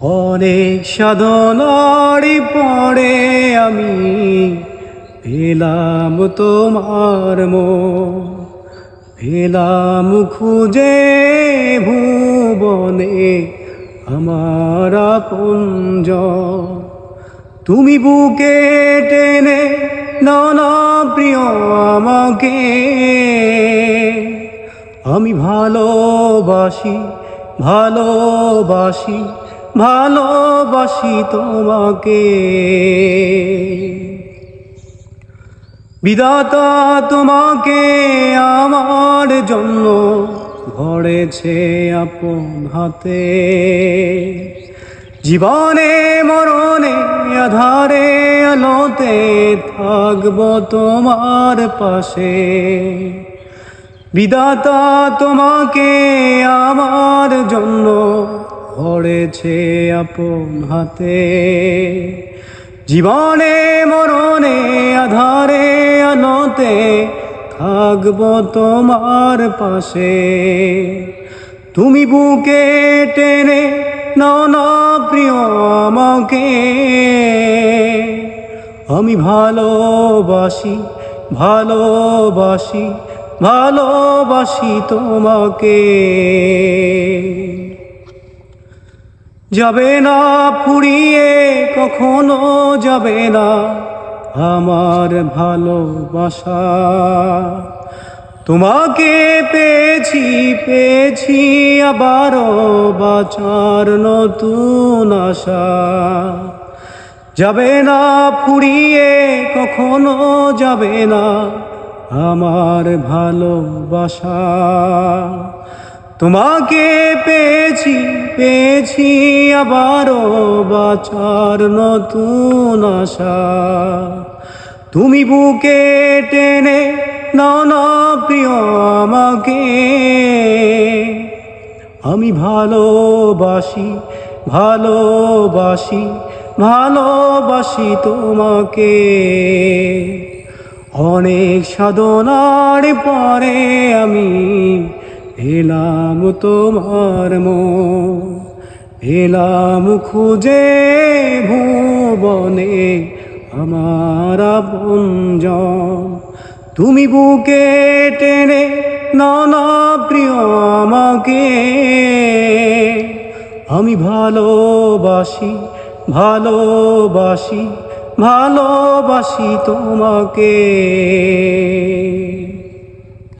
অনেক সাধনার পরে আমি পেলাম তোমার পেলাম খুঁজে ভুবনে আমার আপনজন। তুমি বুকে টেনে নাও না প্রিয় আমাকে, আমি ভালোবাসি ভালোবাসি ভালোবাসি তোমাকে। বিধাতা তোমাকে আমার জন্য গড়েছে আপন হাতে, জীবনে মরণে আধারে আলোতে থাকব তোমার পাশে। বিধাতা তোমাকে আমার জন্য গড়েছে আপন হাতে, জীবনে মরণে আধারে আলোতে থাকব তোমার পাশে। তুমি বুকে টেনে নাও না প্রিয় আমাকে, আমি ভালোবাসি ভালোবাসি ভালোবাসি তোমাকে। যাবে না ফুরিয়ে কখনো যাবে না আমার ভালোবাসা, তোমাকে পেয়েছি পেয়েছি আবারও বাঁচার নতুন আশা। যাবে না ফুরিয়ে কখনো যাবে না আমার ভালোবাসা, তোমাকে পেয়েছি পেয়েছি আবারও বাঁচার নতুন আশা। তুমি বুকে টেনে নাও না প্রিয় আমাকে, আমি ভালোবাসি ভালোবাসি ভালোবাসি তোমাকে। অনেক সাধনার পরে আমি এলাম তোমার এলাম খুঁজে ভুবনে আমার আপনজন। তুমি বুকে টেনে নাও না প্রিয় আমাকে, আমি ভালোবাসি ভালোবাসি ভালোবাসি তোমাকে।